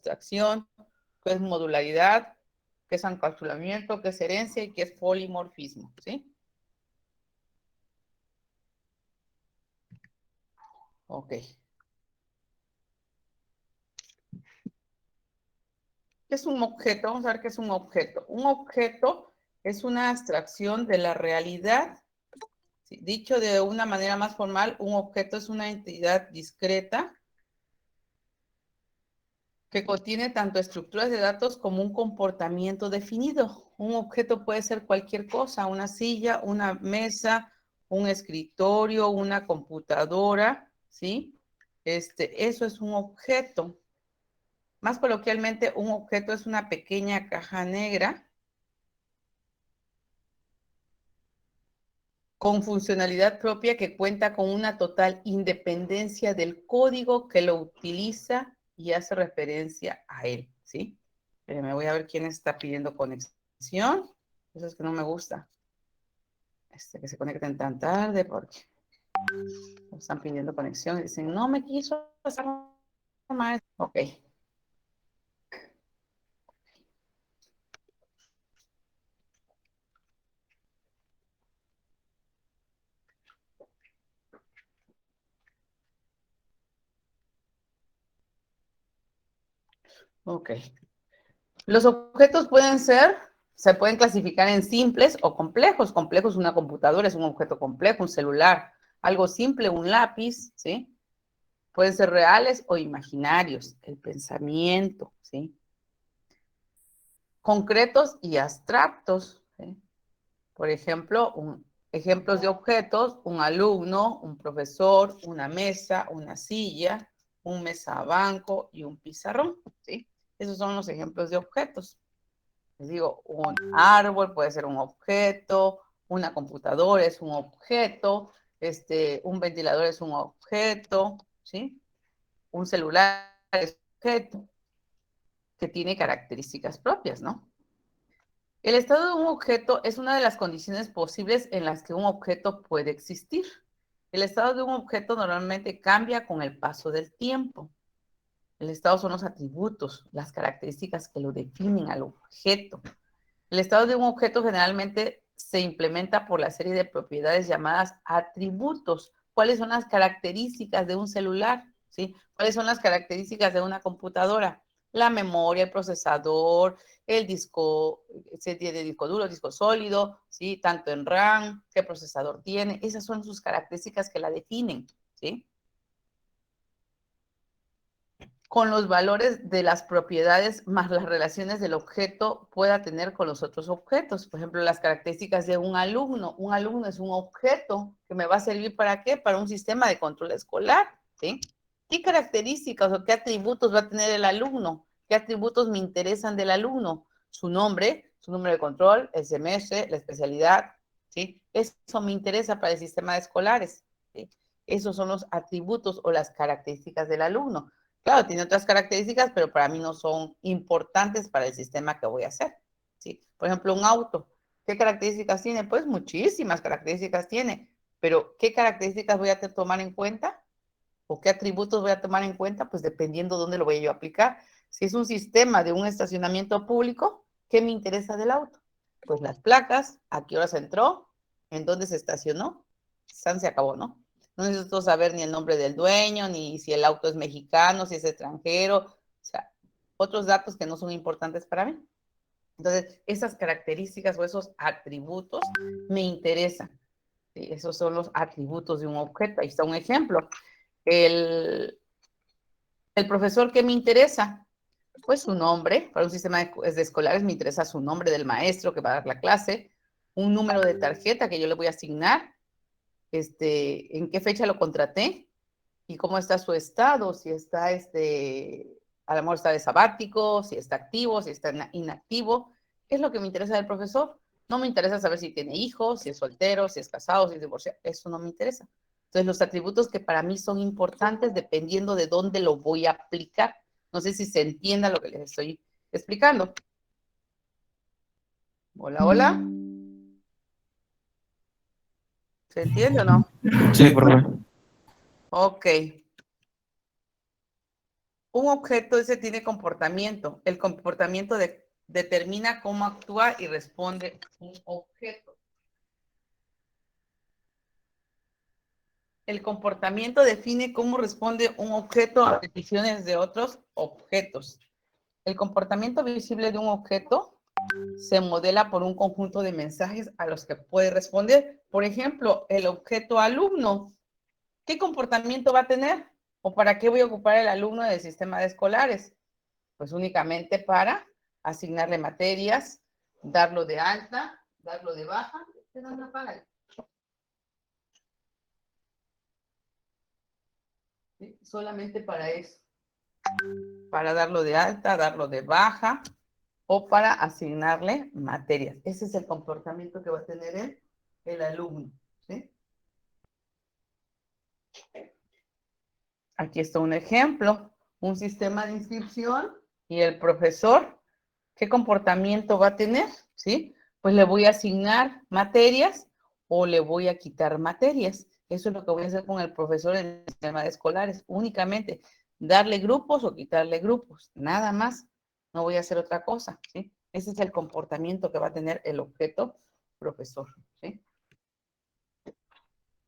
abstracción, qué es modularidad, qué es encapsulamiento, qué es herencia y qué es polimorfismo, ¿sí? Ok. ¿Qué es un objeto? Vamos a ver qué es un objeto. Un objeto es una abstracción de la realidad. Sí, dicho de una manera más formal, un objeto es una entidad discreta que contiene tanto estructuras de datos como un comportamiento definido. Un objeto puede ser cualquier cosa, una silla, una mesa, un escritorio, una computadora, ¿sí? Eso es un objeto. Más coloquialmente, un objeto es una pequeña caja negra con funcionalidad propia que cuenta con una total independencia del código que lo utiliza y hace referencia a él, ¿sí? Pero me voy a ver quién está pidiendo conexión. Eso es que no me gusta. Que se conecten tan tarde porque están pidiendo conexión y dicen, no me quiso pasar más. Ok. Ok. Los objetos se pueden clasificar en simples o complejos. Complejos, una computadora es un objeto complejo, un celular. Algo simple, un lápiz, ¿sí? Pueden ser reales o imaginarios, el pensamiento, ¿sí? Concretos y abstractos, ¿sí? Por ejemplo, ejemplos de objetos, un alumno, un profesor, una mesa, una silla, un mesabanco y un pizarrón, ¿sí? Esos son los ejemplos de objetos. Les digo, un árbol puede ser un objeto, una computadora es un objeto, un ventilador es un objeto, ¿sí? Un celular es un objeto que tiene características propias, ¿no? El estado de un objeto es una de las condiciones posibles en las que un objeto puede existir. El estado de un objeto normalmente cambia con el paso del tiempo. El estado son los atributos, las características que lo definen al objeto. El estado de un objeto generalmente se implementa por la serie de propiedades llamadas atributos. ¿Cuáles son las características de un celular? ¿Sí? ¿Cuáles son las características de una computadora? La memoria, el procesador, el disco, se tiene disco duro, disco sólido, ¿sí? Tanto en RAM, qué procesador tiene. Esas son sus características que la definen, ¿sí? Con los valores de las propiedades más las relaciones del objeto pueda tener con los otros objetos. Por ejemplo, las características de un alumno. Un alumno es un objeto que me va a servir ¿para qué? Para un sistema de control escolar, ¿sí? ¿Qué características o qué atributos va a tener el alumno? ¿Qué atributos me interesan del alumno? Su nombre de control, el semestre, la especialidad, ¿sí? Eso me interesa para el sistema de escolares, ¿sí? Esos son los atributos o las características del alumno. Claro, tiene otras características, pero para mí no son importantes para el sistema que voy a hacer, ¿sí? Por ejemplo, un auto, ¿qué características tiene? Pues muchísimas características tiene, pero ¿qué características voy a tomar en cuenta? ¿O qué atributos voy a tomar en cuenta? Pues dependiendo de dónde lo voy yo a aplicar. Si es un sistema de un estacionamiento público, ¿qué me interesa del auto? Pues las placas, a qué horas entró, en dónde se estacionó, se acabó, ¿no? No necesito saber ni el nombre del dueño, ni si el auto es mexicano, si es extranjero, o sea, otros datos que no son importantes para mí. Entonces, esas características o esos atributos me interesan. ¿Sí? Esos son los atributos de un objeto. Ahí está un ejemplo. El, el profesor que me interesa, pues su nombre, para un sistema de escolares me interesa su nombre del maestro que va a dar la clase, un número de tarjeta que yo le voy a asignar, en qué fecha lo contraté y cómo está su estado, si está, a lo mejor está de sabático, si está activo, si está inactivo. ¿Qué es lo que me interesa del profesor? No me interesa saber si tiene hijos, si es soltero, si es casado, si es divorciado. Eso no me interesa. Entonces, los atributos que para mí son importantes dependiendo de dónde lo voy a aplicar. No sé si se entienda lo que les estoy explicando. Hola, hola. ¿Se entiende o no? Sí, profe. Ok. Un objeto ese tiene comportamiento. El comportamiento determina cómo actúa y responde un objeto. El comportamiento define cómo responde un objeto a peticiones de otros objetos. El comportamiento visible de un objeto se modela por un conjunto de mensajes a los que puede responder. Por ejemplo, el objeto alumno. ¿Qué comportamiento va a tener? ¿O para qué voy a ocupar el alumno del sistema de escolares? Pues únicamente para asignarle materias, darlo de alta, darlo de baja. ¿Sí? Solamente para eso. Para darlo de alta, darlo de baja o para asignarle materias. Ese es el comportamiento que va a tener el alumno. ¿Sí? Aquí está un ejemplo, un sistema de inscripción y el profesor, ¿qué comportamiento va a tener? ¿Sí? Pues le voy a asignar materias o le voy a quitar materias. Eso es lo que voy a hacer con el profesor en el sistema de escolares, únicamente darle grupos o quitarle grupos, nada más. No voy a hacer otra cosa, ¿sí? Ese es el comportamiento que va a tener el objeto profesor, ¿sí?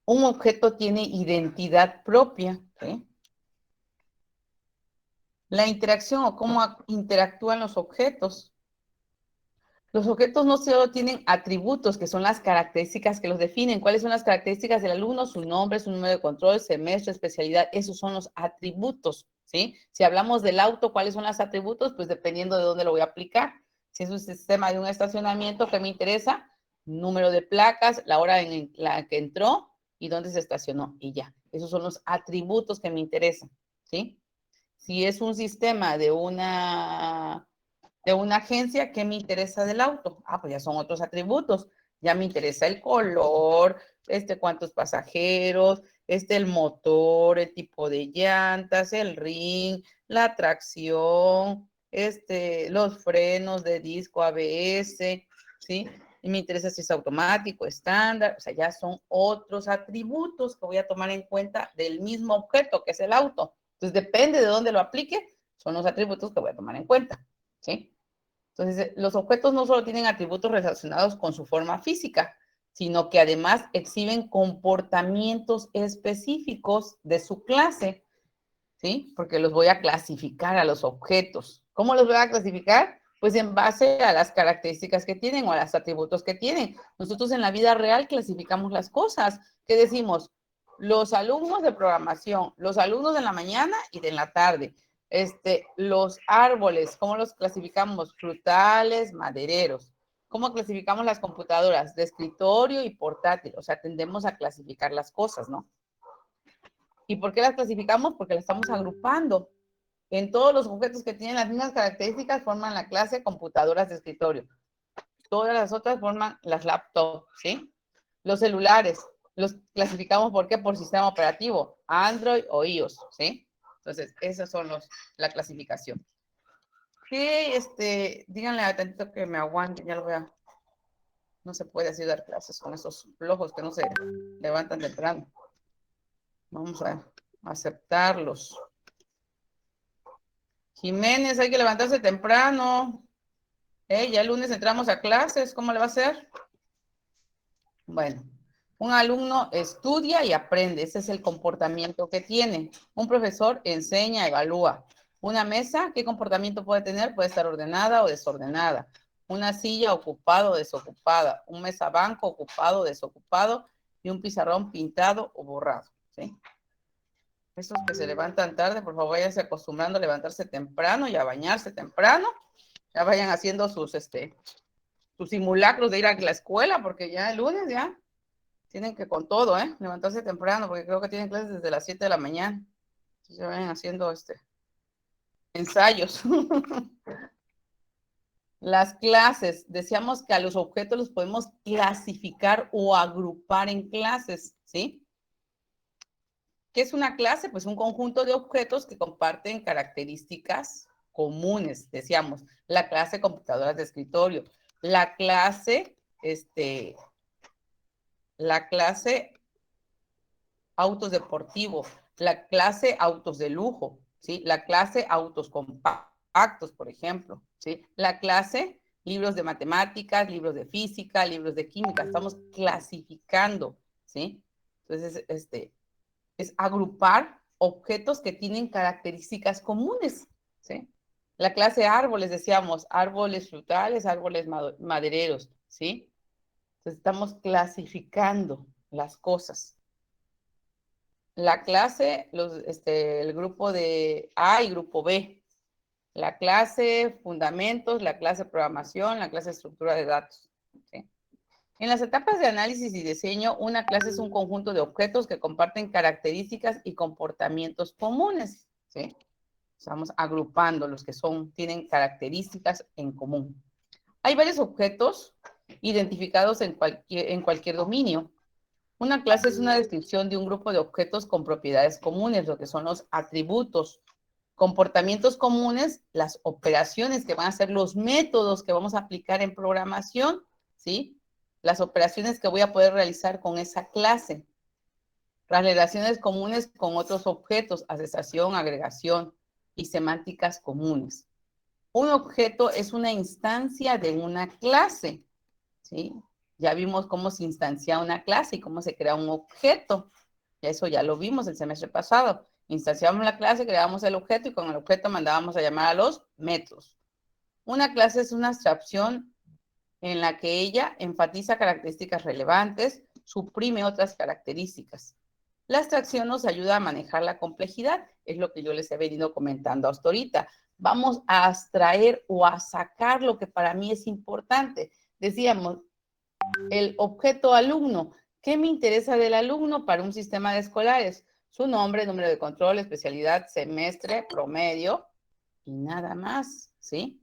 Un objeto tiene identidad propia, ¿sí? La interacción o cómo interactúan los objetos. Los objetos no solo tienen atributos, que son las características que los definen. ¿Cuáles son las características del alumno? Su nombre, su número de control, semestre, especialidad. Esos son los atributos, ¿sí? Si hablamos del auto, ¿cuáles son los atributos? Pues dependiendo de dónde lo voy a aplicar. Si es un sistema de un estacionamiento que me interesa, número de placas, la hora en la que entró y dónde se estacionó. Y ya. Esos son los atributos que me interesan, ¿sí? Si es un sistema de una agencia, ¿qué me interesa del auto? Ah, pues ya son otros atributos. Ya me interesa el color, cuántos pasajeros, el motor, el tipo de llantas, el ring, la tracción, los frenos de disco ABS, ¿sí? Y me interesa si es automático, estándar, o sea, ya son otros atributos que voy a tomar en cuenta del mismo objeto que es el auto. Entonces, depende de dónde lo aplique, son los atributos que voy a tomar en cuenta, ¿sí? Entonces, los objetos no solo tienen atributos relacionados con su forma física, sino que además exhiben comportamientos específicos de su clase, ¿sí? Porque los voy a clasificar a los objetos. ¿Cómo los voy a clasificar? Pues en base a las características que tienen o a los atributos que tienen. Nosotros en la vida real clasificamos las cosas. ¿Qué decimos? Los alumnos de programación, los alumnos de la mañana y de la tarde. Los árboles, ¿cómo los clasificamos? Frutales, madereros. ¿Cómo clasificamos las computadoras? De escritorio y portátil. O sea, tendemos a clasificar las cosas, ¿no? ¿Y por qué las clasificamos? Porque las estamos agrupando. En todos los objetos que tienen las mismas características forman la clase computadoras de escritorio. Todas las otras forman las laptops, ¿sí? Los celulares, los clasificamos ¿por qué? Por sistema operativo, Android o iOS, ¿sí? Entonces, esas son la clasificación. Que, díganle a tantito que me aguanten, ya lo voy a... No se puede así dar clases con esos flojos que no se levantan temprano. Vamos a aceptarlos. Jiménez, hay que levantarse temprano. Ya el lunes entramos a clases, ¿cómo le va a hacer? Bueno, un alumno estudia y aprende, ese es el comportamiento que tiene. Un profesor enseña, evalúa. Una mesa, ¿qué comportamiento puede tener? Puede estar ordenada o desordenada. Una silla ocupada o desocupada. Un mesa banco ocupado o desocupado. Y un pizarrón pintado o borrado, ¿sí? Esos que se levantan tarde, por favor, váyanse acostumbrando a levantarse temprano y a bañarse temprano. Ya vayan haciendo sus simulacros de ir a la escuela, porque ya el lunes ya tienen que con todo, levantarse temprano, porque creo que tienen clases desde las 7 de la mañana. Entonces ya vayan haciendo ensayos. Las clases, decíamos que a los objetos los podemos clasificar o agrupar en clases, ¿sí? ¿Qué es una clase? Pues un conjunto de objetos que comparten características comunes, decíamos, la clase computadoras de escritorio, la clase, la clase autos deportivos, la clase autos de lujo, ¿sí? La clase autos compactos, por ejemplo, ¿sí? La clase libros de matemáticas, libros de física, libros de química. Estamos clasificando, ¿sí? Entonces, es agrupar objetos que tienen características comunes, ¿sí? La clase árboles, decíamos, árboles frutales, árboles madereros, ¿sí? Entonces, estamos clasificando las cosas. La clase, el grupo de A y grupo B. La clase fundamentos, la clase programación, la clase estructura de datos, ¿sí? En las etapas de análisis y diseño, una clase es un conjunto de objetos que comparten características y comportamientos comunes, ¿sí? Estamos agrupando los que tienen características en común. Hay varios objetos identificados en cualquier dominio. Una clase es una descripción de un grupo de objetos con propiedades comunes, lo que son los atributos. Comportamientos comunes, las operaciones que van a ser los métodos que vamos a aplicar en programación, ¿sí? Las operaciones que voy a poder realizar con esa clase. Las relaciones comunes con otros objetos, asociación, agregación y semánticas comunes. Un objeto es una instancia de una clase, ¿sí? Ya vimos cómo se instancia una clase y cómo se crea un objeto. Eso ya lo vimos el semestre pasado. Instanciamos la clase, creamos el objeto y con el objeto mandábamos a llamar a los métodos. Una clase es una abstracción en la que ella enfatiza características relevantes, suprime otras características. La abstracción nos ayuda a manejar la complejidad, es lo que yo les he venido comentando hasta ahorita. Vamos a abstraer o a sacar lo que para mí es importante. Decíamos, el objeto alumno. ¿Qué me interesa del alumno para un sistema de escolares? Su nombre, número de control, especialidad, semestre, promedio y nada más, ¿sí?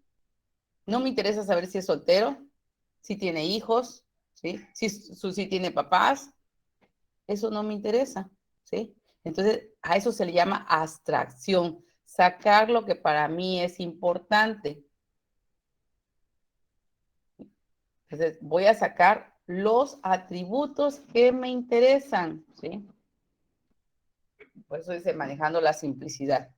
No me interesa saber si es soltero, si tiene hijos, ¿sí? Si tiene papás. Eso no me interesa, ¿sí? Entonces, a eso se le llama abstracción, sacar lo que para mí es importante. Entonces, voy a sacar los atributos que me interesan, ¿sí? Por eso dice manejando la simplicidad.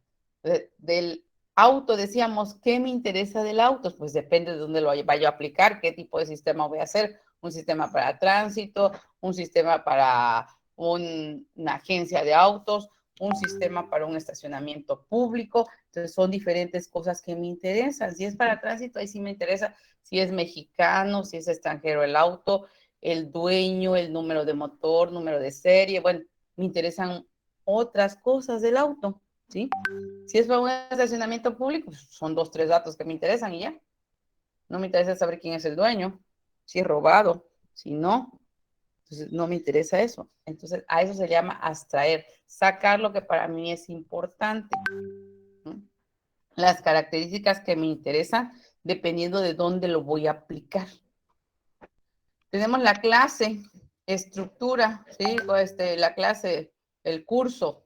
Del auto, decíamos, ¿qué me interesa del auto? Pues depende de dónde lo vaya a aplicar, qué tipo de sistema voy a hacer. Un sistema para tránsito, un sistema para una agencia de autos, un sistema para un estacionamiento público. Entonces son diferentes cosas que me interesan. Si es para tránsito, ahí sí me interesa si es mexicano, si es extranjero el auto, el dueño, el número de motor, número de serie. Bueno, me interesan otras cosas del auto, ¿sí? Si es para un estacionamiento público, pues son 2, 3 datos que me interesan y ya. No me interesa saber quién es el dueño, si es robado, si no. Entonces, no me interesa eso. Entonces, a eso se llama abstraer, sacar lo que para mí es importante. ¿Sí? Las características que me interesan dependiendo de dónde lo voy a aplicar. Tenemos la clase, estructura, ¿sí? La clase, el curso.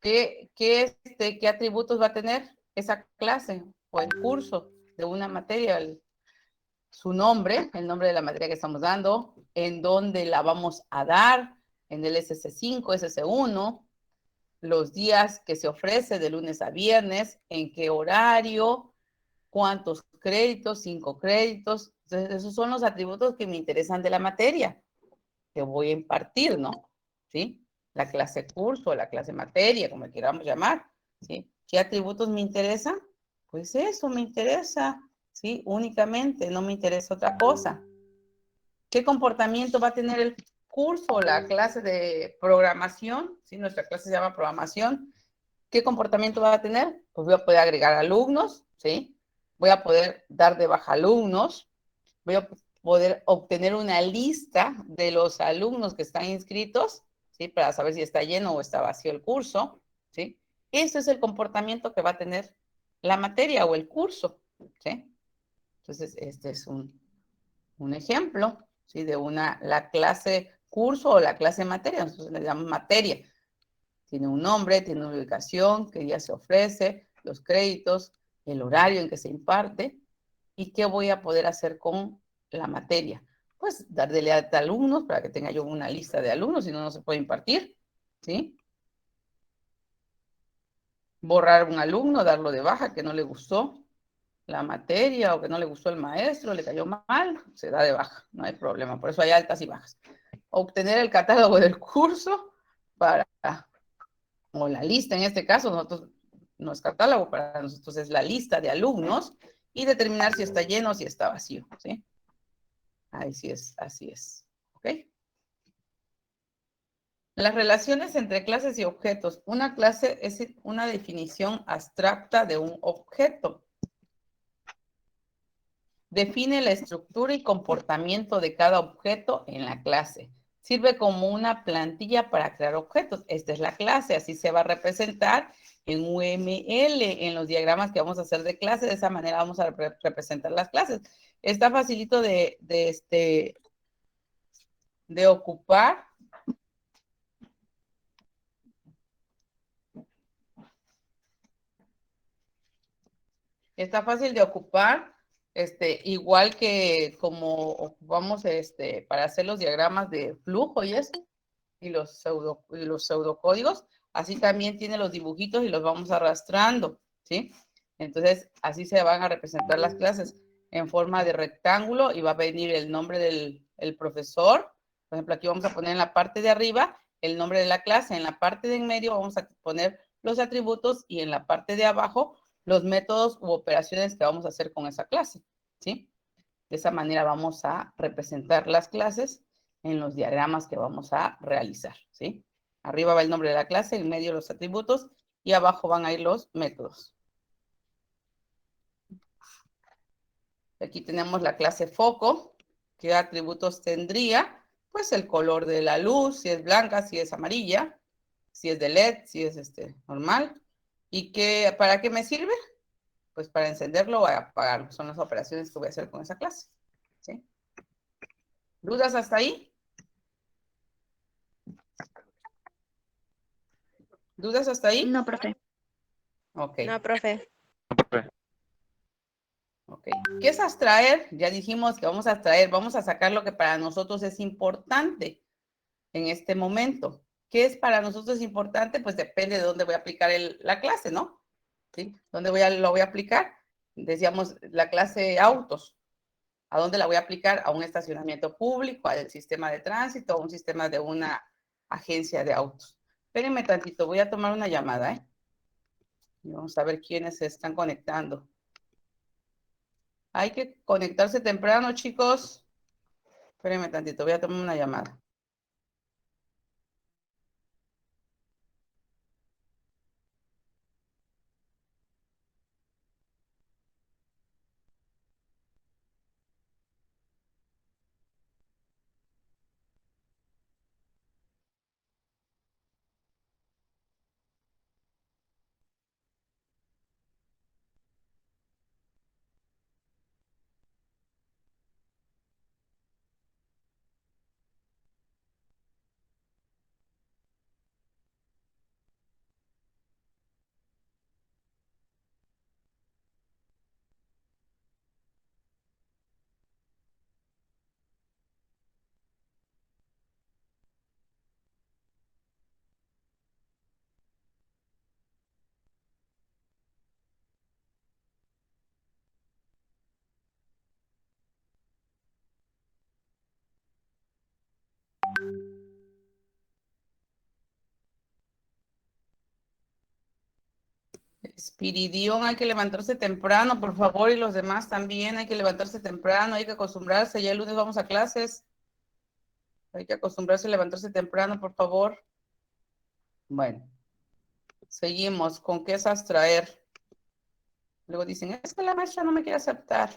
¿Qué atributos va a tener esa clase o el curso de una materia? Su nombre, el nombre de la materia que estamos dando, en dónde la vamos a dar, en el SS5, SS1, los días que se ofrece de lunes a viernes, en qué horario, cuántos créditos, 5 créditos. Entonces, esos son los atributos que me interesan de la materia que voy a impartir, ¿no? ¿Sí? La clase curso, la clase materia, como queramos llamar, ¿sí? ¿Qué atributos me interesan? Pues eso me interesa, ¿sí? Únicamente, no me interesa otra cosa. ¿Qué comportamiento va a tener el curso, la clase de programación? ¿Sí? Nuestra clase se llama programación. ¿Qué comportamiento va a tener? Pues voy a poder agregar alumnos, ¿sí? Voy a poder dar de baja alumnos, voy a poder obtener una lista de los alumnos que están inscritos, ¿sí? Para saber si está lleno o está vacío el curso, ¿sí? Ese es el comportamiento que va a tener la materia o el curso, ¿sí? Entonces, este es un ejemplo, ¿sí? De la clase curso o la clase materia, nosotros le llamamos materia. Tiene un nombre, tiene una ubicación, qué día se ofrece, los créditos, el horario en que se imparte y qué voy a poder hacer con la materia. Pues darle a alumnos para que tenga yo una lista de alumnos, si no, no se puede impartir, ¿sí? borrar un alumno, darlo de baja, que no le gustó la materia o que no le gustó el maestro, le cayó mal, se da de baja, no hay problema. Por eso hay altas y bajas. Obtener el catálogo del curso para, o la lista en este caso, nosotros no es catálogo, para nosotros es la lista de alumnos y determinar si está lleno o si está vacío, ¿sí? Ahí sí es, así es, ¿ok? Las relaciones entre clases y objetos. Una clase es una definición abstracta de un objeto. Define la estructura y comportamiento de cada objeto en la clase. Sirve como una plantilla para crear objetos. Esta es la clase, así se va a representar en UML, en los diagramas que vamos a hacer de clase. De esa manera vamos a representar las clases. Está facilito de ocupar. Está fácil de ocupar, igual que como ocupamos para hacer los diagramas de flujo y eso, y los pseudocódigos, así también tiene los dibujitos y los vamos arrastrando, ¿sí? Entonces, así se van a representar las clases en forma de rectángulo y va a venir el nombre del profesor. Por ejemplo, aquí vamos a poner en la parte de arriba el nombre de la clase, en la parte de en medio vamos a poner los atributos y en la parte de abajo los métodos u operaciones que vamos a hacer con esa clase, ¿sí? De esa manera vamos a representar las clases en los diagramas que vamos a realizar, ¿sí? Arriba va el nombre de la clase, en medio los atributos y abajo van a ir los métodos. Aquí tenemos la clase foco. ¿Qué atributos tendría? Pues el color de la luz, si es blanca, si es amarilla, si es de LED, si es normal. ¿Y para qué me sirve? Pues para encenderlo o apagarlo. Son las operaciones que voy a hacer con esa clase, ¿sí? ¿Dudas hasta ahí? ¿Dudas hasta ahí? No, profe. Ok. No, profe. Ok. ¿Qué es abstraer? Ya dijimos que vamos a abstraer, vamos a sacar lo que para nosotros es importante en este momento. ¿Qué es para nosotros importante? Pues depende de dónde voy a aplicar la clase, ¿no? ¿Sí? ¿Dónde lo voy a aplicar? Decíamos la clase autos. ¿A dónde la voy a aplicar? A un estacionamiento público, al sistema de tránsito, a un sistema de una agencia de autos. Espérenme tantito, voy a tomar una llamada, ¿eh? Y vamos a ver quiénes se están conectando. Hay que conectarse temprano, chicos. Espérenme tantito, voy a tomar una llamada. Espiridión, hay que levantarse temprano, por favor, y los demás también hay que levantarse temprano, hay que acostumbrarse, ya el lunes vamos a clases. Hay que acostumbrarse a levantarse temprano, por favor. Bueno, seguimos. ¿Con qué es abstraer? Luego dicen, es que la maestra no me quiere aceptar.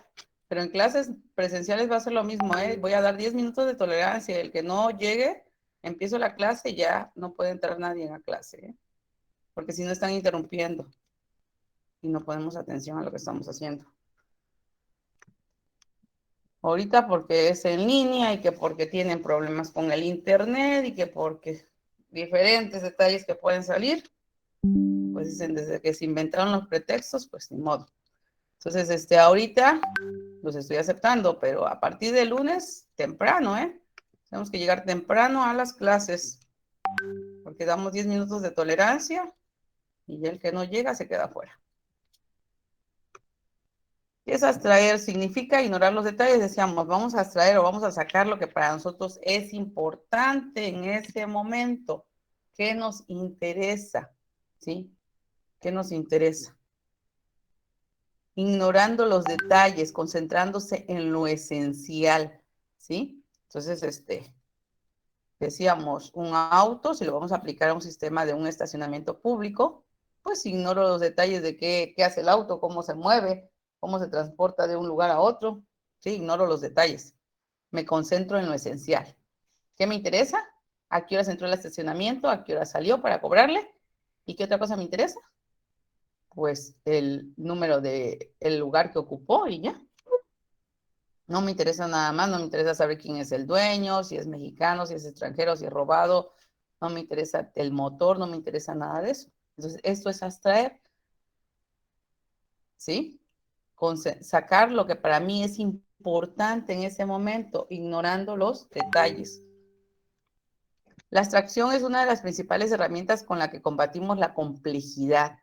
Pero en clases presenciales va a ser lo mismo, ¿eh? Voy a dar 10 minutos de tolerancia. El que no llegue, empiezo la clase y ya no puede entrar nadie en la clase, ¿eh? Porque si no están interrumpiendo y no ponemos atención a lo que estamos haciendo. Ahorita porque es en línea y que porque tienen problemas con el internet y que porque diferentes detalles que pueden salir, pues dicen desde que se inventaron los pretextos, pues ni modo. Entonces, ahorita los estoy aceptando, pero a partir de lunes, temprano, ¿eh? Tenemos que llegar temprano a las clases, porque damos 10 minutos de tolerancia Y el que no llega se queda fuera. ¿Qué es abstraer? Significa ignorar los detalles. Decíamos, vamos a abstraer o vamos a sacar lo que para nosotros es importante en ese momento. ¿Qué nos interesa? ¿Sí? ¿Qué nos interesa? Ignorando los detalles, concentrándose en lo esencial. ¿Sí? Entonces, decíamos, un auto, si lo vamos a aplicar a un sistema de un estacionamiento público, pues ignoro los detalles de qué hace el auto, cómo se mueve, cómo se transporta de un lugar a otro. Sí, ignoro los detalles. Me concentro en lo esencial. ¿Qué me interesa? ¿A qué horas entró el estacionamiento? ¿A qué hora salió para cobrarle? ¿Y qué otra cosa me interesa? Pues el número de el lugar que ocupó y ya. No me interesa nada más, no me interesa saber quién es el dueño, si es mexicano, si es extranjero, si es robado, no me interesa el motor, no me interesa nada de eso. Entonces, esto es abstraer, ¿sí? Sacar lo que para mí es importante en ese momento, ignorando los detalles. La abstracción es una de las principales herramientas con la que combatimos la complejidad.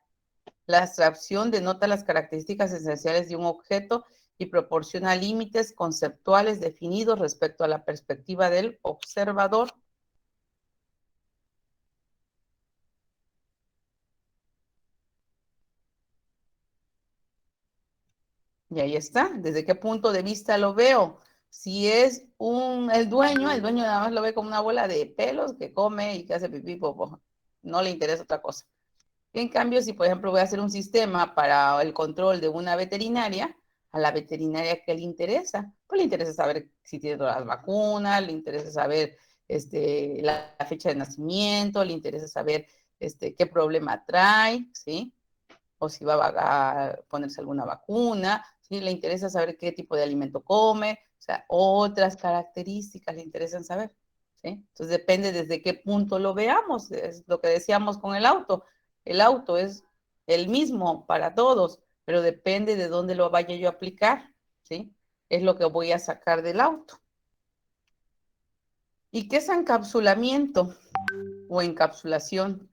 La abstracción denota las características esenciales de un objeto y proporciona límites conceptuales definidos respecto a la perspectiva del observador. Y ahí está. ¿Desde qué punto de vista lo veo? Si es el dueño nada más lo ve como una bola de pelos que come y que hace pipí, popo. No le interesa otra cosa. En cambio, si por ejemplo voy a hacer un sistema para el control de una veterinaria, a la veterinaria, ¿qué le interesa? Pues le interesa saber si tiene todas las vacunas, le interesa saber la fecha de nacimiento, le interesa saber qué problema trae, ¿sí? O si va a ponerse alguna vacuna, ¿sí? Le interesa saber qué tipo de alimento come, o sea, otras características le interesan saber, ¿sí? Entonces depende desde qué punto lo veamos, es lo que decíamos con el auto. El auto es el mismo para todos, pero depende de dónde lo vaya yo a aplicar, ¿sí? Es lo que voy a sacar del auto. ¿Y qué es encapsulamiento o encapsulación?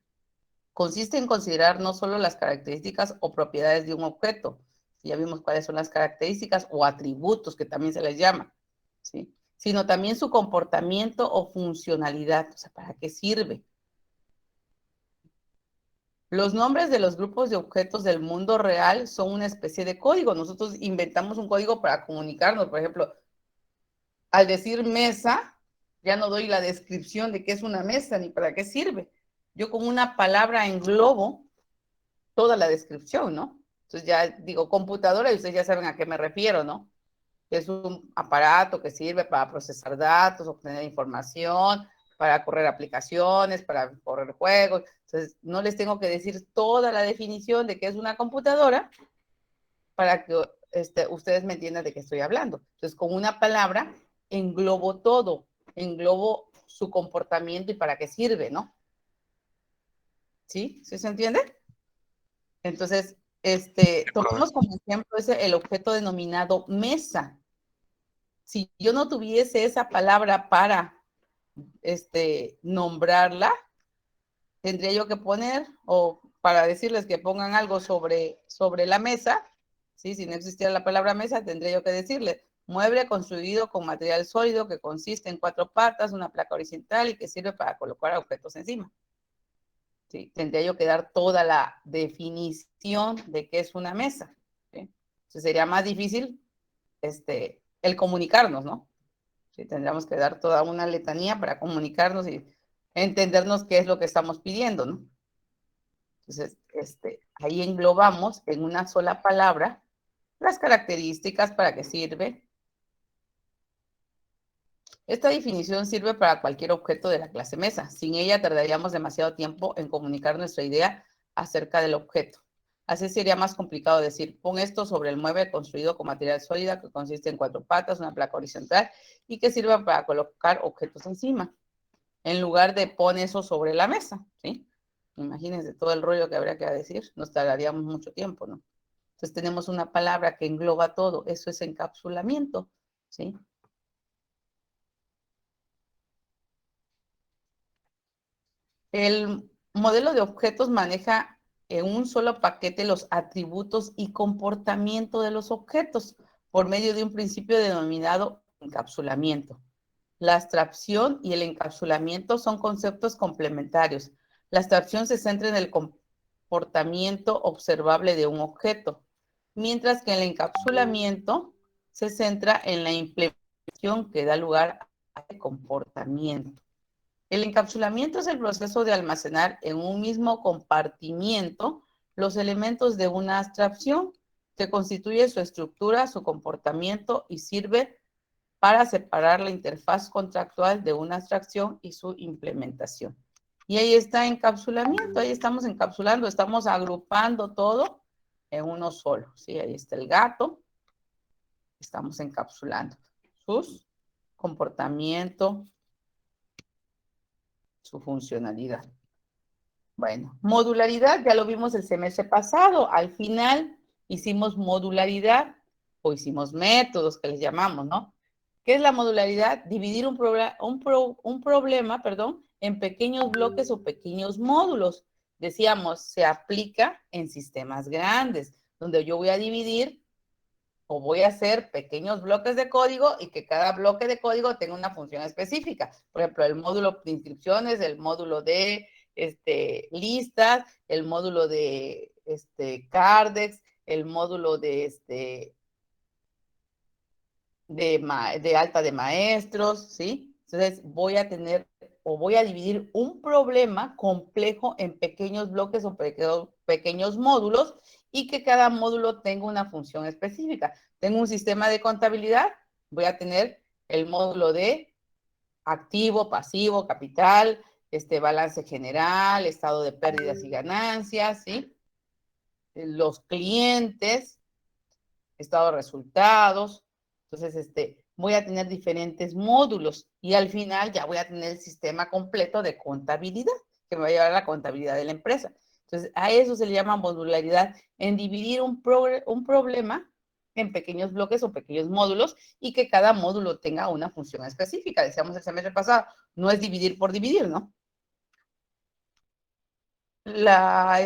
Consiste en considerar no solo las características o propiedades de un objeto, ya vimos cuáles son las características o atributos que también se les llama, ¿sí? Sino también su comportamiento o funcionalidad, o sea, ¿para qué sirve? Los nombres de los grupos de objetos del mundo real son una especie de código. Nosotros inventamos un código para comunicarnos. Por ejemplo, al decir mesa, ya no doy la descripción de qué es una mesa ni para qué sirve. Yo con una palabra englobo toda la descripción, ¿no? Entonces ya digo computadora y ustedes ya saben a qué me refiero, ¿no? Es un aparato que sirve para procesar datos, obtener información, para correr aplicaciones, para correr juegos. Entonces, no les tengo que decir toda la definición de qué es una computadora para que ustedes me entiendan de qué estoy hablando. Entonces, con una palabra englobo todo, englobo su comportamiento y para qué sirve, ¿no? ¿Sí? ¿Sí se entiende? Entonces, tomemos como ejemplo el objeto denominado mesa. Si yo no tuviese esa palabra para nombrarla, tendría yo que poner, o para decirles que pongan algo sobre la mesa, ¿sí? Si no existiera la palabra mesa, tendría yo que decirle, mueble construido con material sólido que consiste en 4 patas, una placa horizontal y que sirve para colocar objetos encima. ¿Sí? Tendría yo que dar toda la definición de qué es una mesa. ¿Sí? Entonces sería más difícil el comunicarnos, ¿no? ¿Sí? Tendríamos que dar toda una letanía para comunicarnos y entendernos qué es lo que estamos pidiendo, ¿no? Entonces, ahí englobamos en una sola palabra las características, para qué sirve. Esta definición sirve para cualquier objeto de la clase mesa. Sin ella tardaríamos demasiado tiempo en comunicar nuestra idea acerca del objeto. Así sería más complicado decir, pon esto sobre el mueble construido con material sólido que consiste en 4 patas, una placa horizontal y que sirva para colocar objetos encima, en lugar de pon eso sobre la mesa, ¿sí? Imagínense todo el rollo que habría que decir, nos tardaríamos mucho tiempo, ¿no? Entonces tenemos una palabra que engloba todo, eso es encapsulamiento, ¿sí? El modelo de objetos maneja en un solo paquete los atributos y comportamiento de los objetos por medio de un principio denominado encapsulamiento. La abstracción y el encapsulamiento son conceptos complementarios. La abstracción se centra en el comportamiento observable de un objeto, mientras que el encapsulamiento se centra en la implementación que da lugar al comportamiento. El encapsulamiento es el proceso de almacenar en un mismo compartimiento los elementos de una abstracción que constituye su estructura, su comportamiento y sirve para separar la interfaz contractual de una abstracción y su implementación. Y ahí está encapsulamiento, ahí estamos encapsulando, estamos agrupando todo en uno solo. ¿Sí? Ahí está el gato, estamos encapsulando sus comportamiento, su funcionalidad. Bueno, modularidad, ya lo vimos el semestre pasado. Al final hicimos modularidad o hicimos métodos que les llamamos, ¿no? ¿Qué es la modularidad? Dividir un problema, en pequeños bloques o pequeños módulos. Decíamos, se aplica en sistemas grandes, donde yo voy a dividir o voy a hacer pequeños bloques de código y que cada bloque de código tenga una función específica. Por ejemplo, el módulo de inscripciones, el módulo de listas, el módulo de Cardex, el módulo de alta de maestros, ¿sí? Entonces voy a tener o voy a dividir un problema complejo en pequeños bloques o pequeños módulos y que cada módulo tenga una función específica. Tengo un sistema de contabilidad, voy a tener el módulo de activo, pasivo, capital, balance general, estado de pérdidas y ganancias, ¿sí? Los clientes, estado de resultados. Entonces, voy a tener diferentes módulos y al final ya voy a tener el sistema completo de contabilidad que me va a llevar a la contabilidad de la empresa. Entonces, a eso se le llama modularidad, en dividir un problema en pequeños bloques o pequeños módulos y que cada módulo tenga una función específica. Decíamos el semestre pasado, no es dividir por dividir, ¿no? La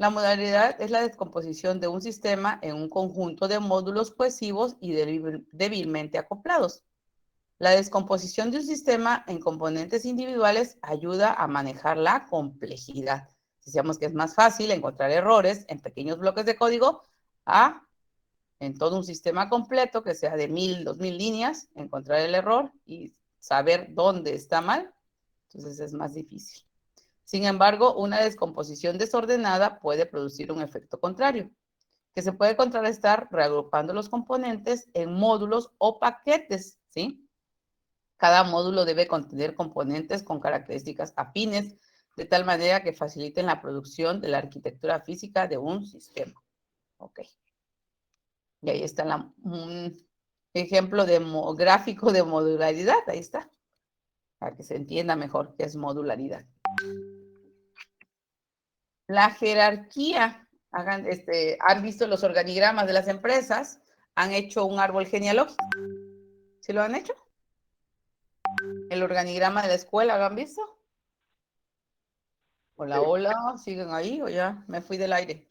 modalidad es la descomposición de un sistema en un conjunto de módulos cohesivos y débilmente acoplados. La descomposición de un sistema en componentes individuales ayuda a manejar la complejidad. Decíamos que es más fácil encontrar errores en pequeños bloques de código en todo un sistema completo que sea de 1000, 2000 líneas, encontrar el error y saber dónde está mal. Entonces es más difícil. Sin embargo, una descomposición desordenada puede producir un efecto contrario, que se puede contrarrestar reagrupando los componentes en módulos o paquetes, ¿sí? Cada módulo debe contener componentes con características afines, de tal manera que faciliten la producción de la arquitectura física de un sistema. Ok. Y ahí está un ejemplo de gráfico de modularidad, ahí está, para que se entienda mejor qué es modularidad. La jerarquía, han visto los organigramas de las empresas, han hecho un árbol genealógico. ¿Sí lo han hecho? El organigrama de la escuela, ¿lo han visto? Hola, hola, ¿siguen ahí o ya me fui del aire?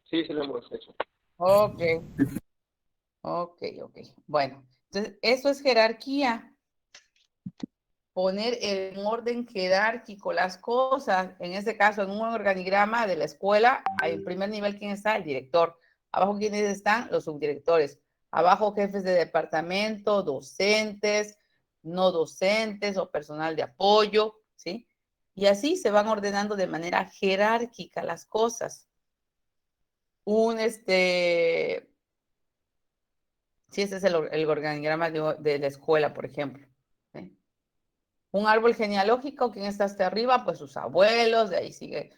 Sí, sí lo hemos hecho. Ok, ok. Bueno, entonces eso es jerarquía. Poner en orden jerárquico las cosas, en este caso en un organigrama de la escuela, en primer nivel, ¿quién está? El director. Abajo, ¿quiénes están? Los subdirectores. Abajo, jefes de departamento, docentes, no docentes o personal de apoyo, ¿sí? Y así se van ordenando de manera jerárquica las cosas. Sí, ese es el organigrama de la escuela, por ejemplo. ¿Sí? Un árbol genealógico, ¿quién está hasta arriba? Pues sus abuelos, de ahí sigue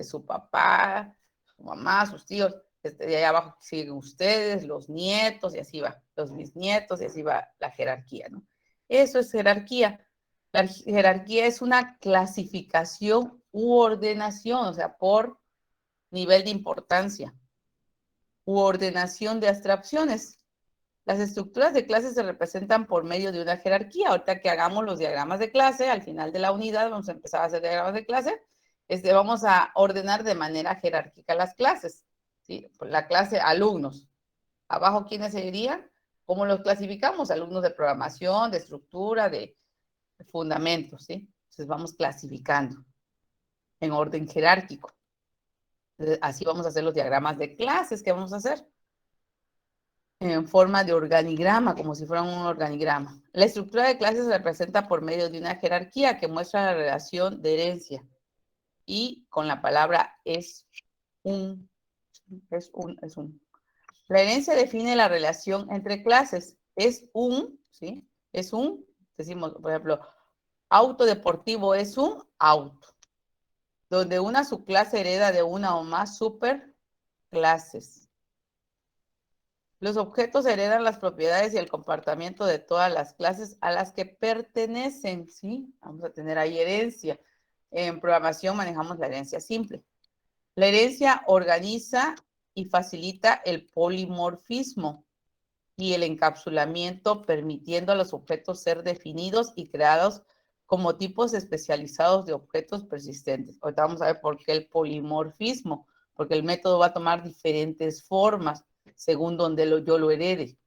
su papá, su mamá, sus tíos, de ahí abajo siguen ustedes, los nietos, y así va, los bisnietos, y así va la jerarquía, ¿no? Eso es jerarquía. La jerarquía es una clasificación u ordenación, o sea, por nivel de importancia, u ordenación de abstracciones. Las estructuras de clase se representan por medio de una jerarquía. Ahorita que hagamos los diagramas de clase, al final de la unidad vamos a empezar a hacer diagramas de clase. Vamos a ordenar de manera jerárquica las clases, ¿sí? La clase alumnos. Abajo, ¿quiénes serían? ¿Cómo los clasificamos? Alumnos de programación, de estructura, de fundamentos, ¿sí? Entonces vamos clasificando en orden jerárquico. Entonces, así vamos a hacer los diagramas de clases que vamos a hacer en forma de organigrama, como si fuera un organigrama. La estructura de clases se representa por medio de una jerarquía que muestra la relación de herencia y con la palabra es un. La herencia define la relación entre clases. Es un, ¿sí? Es un, decimos, por ejemplo, auto deportivo es un auto, donde una subclase hereda de una o más superclases. Los objetos heredan las propiedades y el comportamiento de todas las clases a las que pertenecen, ¿sí? Vamos a tener ahí herencia. En programación manejamos la herencia simple. La herencia organiza y facilita el polimorfismo y el encapsulamiento, permitiendo a los objetos ser definidos y creados como tipos especializados de objetos persistentes. Ahorita vamos a ver por qué el polimorfismo, porque el método va a tomar diferentes formas según donde yo lo herede.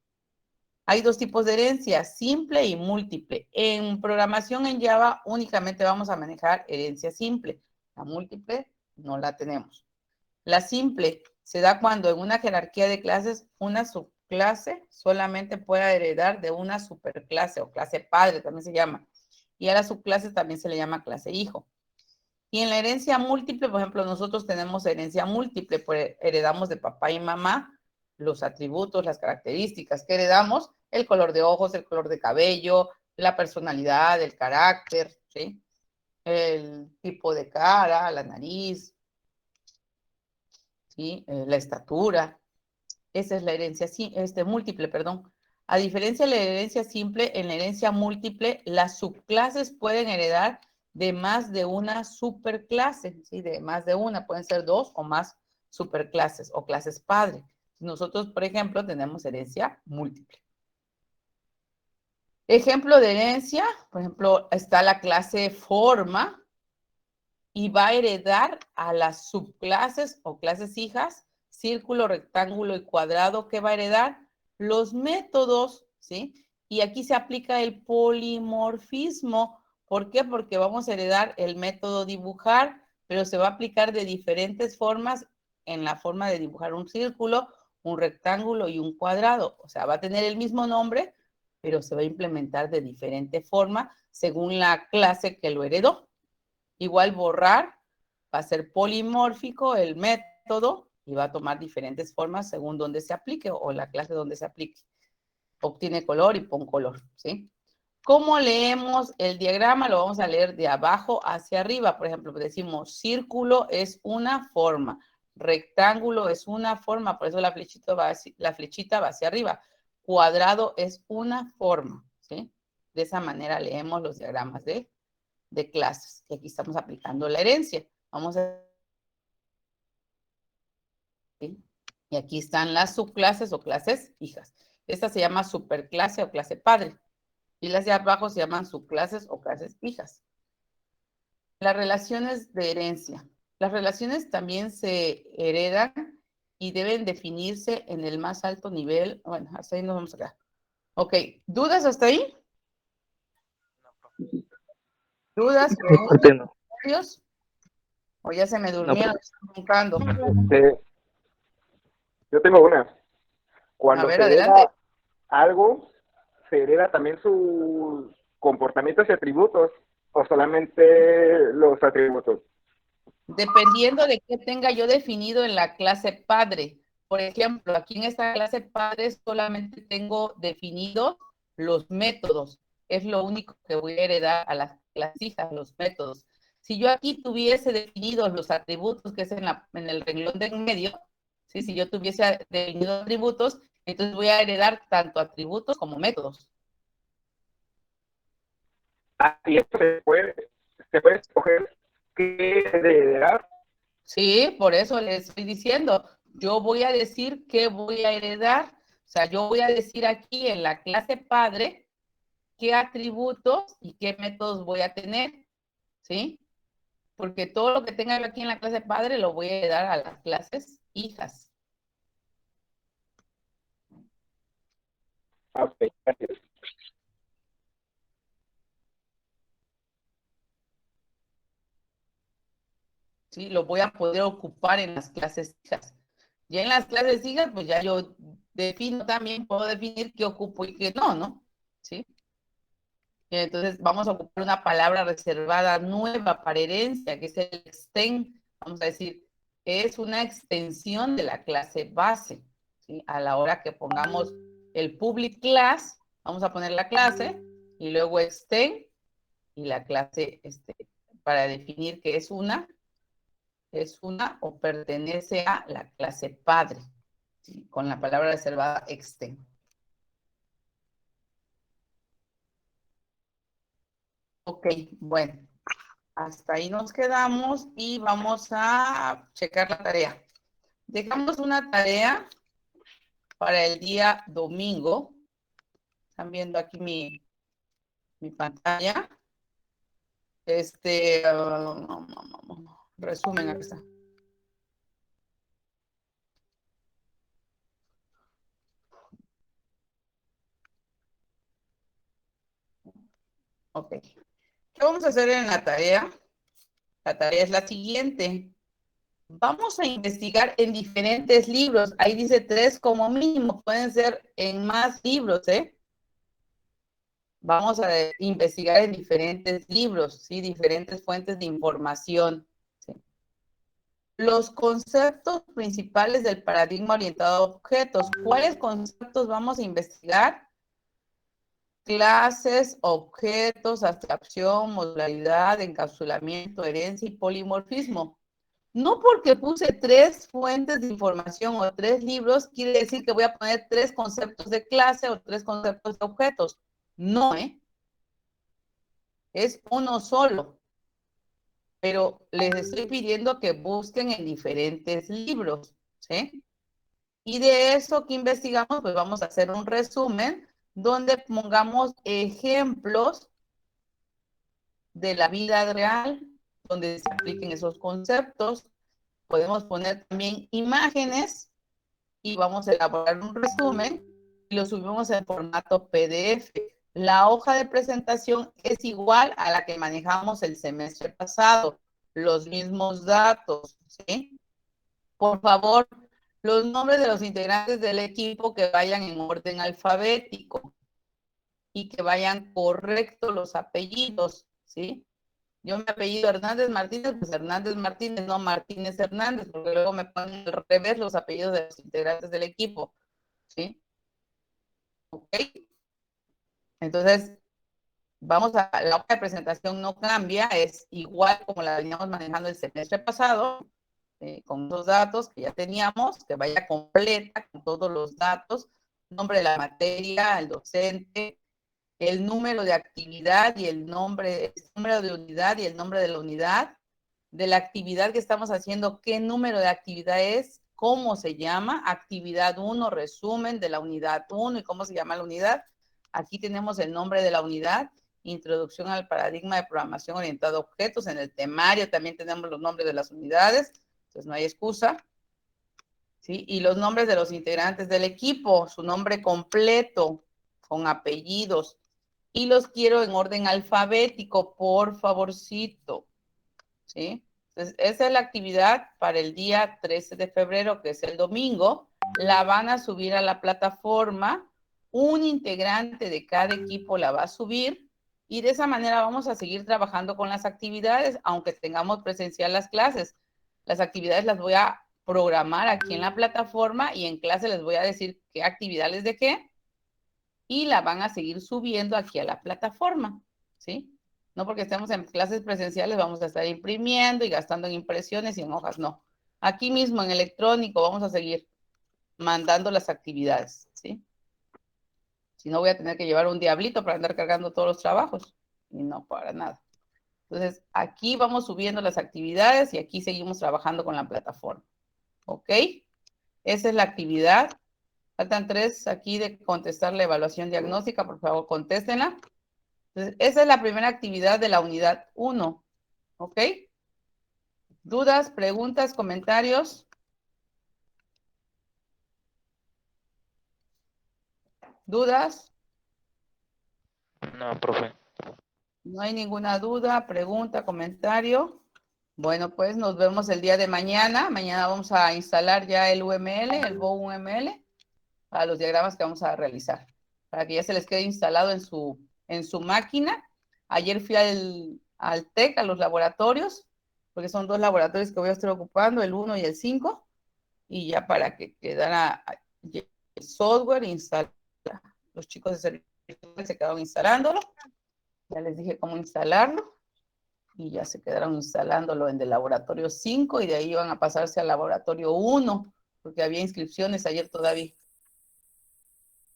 Hay dos tipos de herencia, simple y múltiple. En programación en Java únicamente vamos a manejar herencia simple. La múltiple no la tenemos. La simple se da cuando en una jerarquía de clases una subclase solamente pueda heredar de una superclase o clase padre, también se llama. Y a la subclase también se le llama clase hijo. Y en la herencia múltiple, por ejemplo, nosotros tenemos herencia múltiple, pues heredamos de papá y mamá los atributos, las características que heredamos, el color de ojos, el color de cabello, la personalidad, el carácter, ¿sí? El tipo de cara, la nariz, ¿sí? La estatura. Esa es la herencia múltiple, perdón. A diferencia de la herencia simple, en la herencia múltiple, las subclases pueden heredar de más de una superclase, ¿sí? De más de una, pueden ser dos o más superclases o clases padre. Nosotros, por ejemplo, tenemos herencia múltiple. Ejemplo de herencia, por ejemplo, está la clase forma y va a heredar a las subclases o clases hijas, círculo, rectángulo y cuadrado, que va a heredar los métodos, ¿sí? Y aquí se aplica el polimorfismo. ¿Por qué? Porque vamos a heredar el método dibujar, pero se va a aplicar de diferentes formas en la forma de dibujar un círculo, un rectángulo y un cuadrado. O sea, va a tener el mismo nombre, pero se va a implementar de diferente forma según la clase que lo heredó. Igual borrar va a ser polimórfico el método y va a tomar diferentes formas según donde se aplique o la clase donde se aplique. Obtiene color y pon color, ¿sí? ¿Cómo leemos el diagrama? Lo vamos a leer de abajo hacia arriba. Por ejemplo, decimos círculo es una forma, rectángulo es una forma, por eso la flechita va hacia arriba. Cuadrado es una forma, ¿sí? De esa manera leemos los diagramas de clases. Y aquí estamos aplicando la herencia. Vamos a... ¿sí? Y aquí están las subclases o clases hijas. Esta se llama superclase o clase padre. Y las de abajo se llaman subclases o clases hijas. Las relaciones de herencia. Las relaciones también se heredan y deben definirse en el más alto nivel. Bueno, hasta ahí nos vamos a quedar. Ok, ¿dudas hasta ahí? ¿Dudas? ¿Preguntas? ¿O ya se me durmieron? Yo tengo una. A Cuando ver, se adelante. hereda algo, ¿se hereda también sus comportamientos y atributos o solamente los atributos? Dependiendo de qué tenga yo definido en la clase padre. Por ejemplo, aquí en esta clase padre solamente tengo definidos los métodos. Es lo único que voy a heredar a las hijas, los métodos. Si yo aquí tuviese definidos los atributos, que es en el renglón de en medio, ¿sí? Si yo tuviese definidos atributos, entonces voy a heredar tanto atributos como métodos. Y esto se puede escoger qué heredar. Sí, por eso les estoy diciendo, yo voy a decir qué voy a heredar. O sea, yo voy a decir aquí en la clase padre qué atributos y qué métodos voy a tener, ¿sí? porque todo lo que tenga yo aquí en la clase padre lo voy a dar a las clases hijas. Ok, gracias. ¿Sí? Lo voy a poder ocupar en las clases hijas. Ya en las clases hijas, pues ya yo defino también, puedo definir qué ocupo y qué no, ¿no? ¿Sí? Entonces vamos a ocupar una palabra reservada nueva para herencia, que es el extend. Vamos a decir, es una extensión de la clase base. ¿Sí? A la hora que pongamos el public class, vamos a poner la clase y luego extend y la clase para definir que es una o pertenece a la clase padre. ¿Sí? Con la palabra reservada extend. Ok, bueno. Hasta ahí nos quedamos y vamos a checar la tarea. Dejamos una tarea para el día domingo. Están viendo aquí mi pantalla. Resumen, aquí está. Ok. ¿Qué vamos a hacer en la tarea? La tarea es la siguiente. Vamos a investigar en diferentes libros. Ahí dice 3 como mínimo. Pueden ser en más libros, ¿eh? Vamos a investigar en diferentes libros, ¿sí? Diferentes fuentes de información. ¿Sí? Los conceptos principales del paradigma orientado a objetos. ¿Cuáles conceptos vamos a investigar? Clases, objetos, abstracción, modularidad, encapsulamiento, herencia y polimorfismo. No porque puse 3 fuentes de información o 3 libros, quiere decir que voy a poner 3 conceptos de clase o 3 conceptos de objetos. No, ¿eh? Es uno solo. Pero les estoy pidiendo que busquen en diferentes libros, ¿sí? Y de eso que investigamos, pues vamos a hacer un resumen donde pongamos ejemplos de la vida real, donde se apliquen esos conceptos. Podemos poner también imágenes y vamos a elaborar un resumen y lo subimos en formato PDF. La hoja de presentación es igual a la que manejamos el semestre pasado, los mismos datos, ¿sí? Por favor, los nombres de los integrantes del equipo que vayan en orden alfabético y que vayan correctos los apellidos, ¿sí? Yo me apellido Hernández Martínez, pues Hernández Martínez, no Martínez Hernández, porque luego me ponen al revés los apellidos de los integrantes del equipo, ¿sí? ¿Ok? Entonces, vamos a, la hoja de presentación no cambia, es igual como la veníamos manejando el semestre pasado, con los datos que ya teníamos, que vaya completa con todos los datos, nombre de la materia, el docente, el número de actividad y el número de unidad y el nombre de la unidad, de la actividad que estamos haciendo, qué número de actividad es, cómo se llama, actividad 1, resumen de la unidad 1 y cómo se llama la unidad. Aquí tenemos el nombre de la unidad, introducción al paradigma de programación orientada a objetos. En el temario también tenemos los nombres de las unidades, entonces no hay excusa. ¿Sí? Y los nombres de los integrantes del equipo, su nombre completo, con apellidos. Y los quiero en orden alfabético, por favorcito. ¿Sí? Entonces, esa es la actividad para el día 13 de febrero, que es el domingo. La van a subir a la plataforma. Un integrante de cada equipo la va a subir. Y de esa manera vamos a seguir trabajando con las actividades, aunque tengamos presencial las clases. Las actividades las voy a programar aquí en la plataforma y en clase les voy a decir qué actividad les dejé y la van a seguir subiendo aquí a la plataforma, ¿sí? No porque estemos en clases presenciales vamos a estar imprimiendo y gastando en impresiones y en hojas, no. Aquí mismo en electrónico vamos a seguir mandando las actividades, ¿sí? Si no voy a tener que llevar un diablito para andar cargando todos los trabajos y no para nada. Entonces, aquí vamos subiendo las actividades y aquí seguimos trabajando con la plataforma, ¿ok? Esa es la actividad. Faltan 3 aquí de contestar la evaluación diagnóstica, por favor, contéstenla. Entonces, esa es la primera actividad de la unidad 1, ¿ok? ¿Dudas, preguntas, comentarios? ¿Dudas? No, profe. No hay ninguna duda, pregunta, comentario. Bueno, pues nos vemos el día de mañana. Mañana vamos a instalar ya el UML, el BOW UML, para los diagramas que vamos a realizar, para que ya se les quede instalado en su máquina. Ayer fui al TEC, a los laboratorios, porque son 2 laboratorios que voy a estar ocupando, el 1 y el 5, y ya para que quedara el software instalado. Los chicos de servicio se quedaron instalándolo. Ya les dije cómo instalarlo y ya se quedaron instalándolo en el laboratorio 5 y de ahí iban a pasarse al laboratorio 1 porque había inscripciones ayer todavía.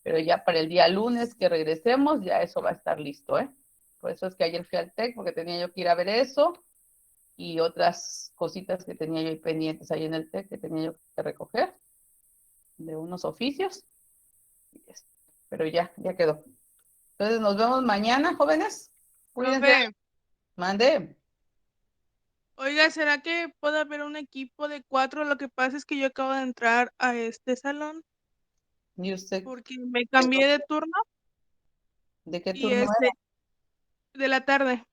Pero ya para el día lunes que regresemos, ya eso va a estar listo, ¿eh? Por eso es que ayer fui al TEC porque tenía yo que ir a ver eso y otras cositas que tenía yo ahí pendientes ahí en el TEC que tenía yo que recoger de unos oficios. Pero ya quedó. Entonces nos vemos mañana, jóvenes. Cuídense. Profe, Mande. oiga, ¿será que puede haber un equipo de 4? Lo que pasa es que yo acabo de entrar a este salón ¿Y usted porque me cambié de turno de qué y turno era? de la tarde.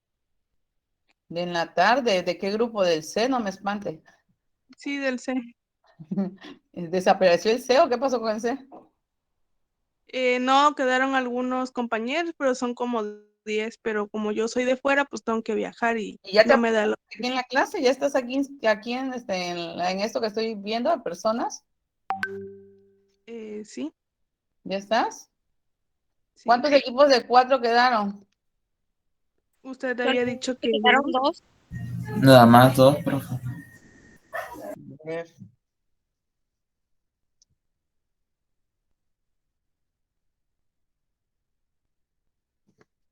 De en la tarde. ¿De qué grupo? Del C, no me espante. Sí, del C. ¿Desapareció el C o qué pasó con el C? No, quedaron algunos compañeros, pero son como 10, pero como yo soy de fuera, pues tengo que viajar y ¿Y ya te no me da apuntaste aquí en la clase? ¿Ya estás aquí en esto que estoy viendo a personas? sí, ¿Ya estás? sí. ¿Cuántos equipos de 4 quedaron? Usted había dicho que Quedaron 2. Nada más 2, profe. A ver.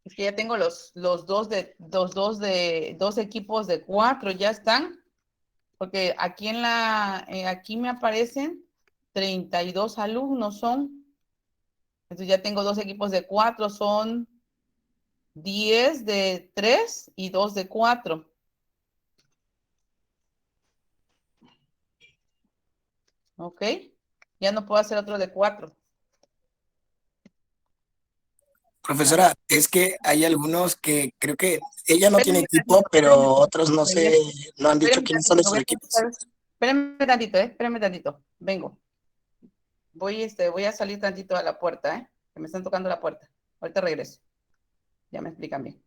Es que ya tengo los dos equipos de 4, ya están. Porque aquí aquí me aparecen 32 alumnos son. Entonces ya tengo 2 equipos de 4, son 10 de 3 y 2 de 4. ¿Ok? Ya no puedo hacer otro de 4. Profesora, es que hay algunos que creo que ella no tiene Espérenme equipo, tantito, pero espérenme otros no sé, tantito. no han dicho Espérenme quiénes son tantito, sus equipos. espérenme tantito, espérenme tantito. Vengo. Voy a salir tantito a la puerta, que me están tocando la puerta. Ahorita regreso. Ya me explican bien.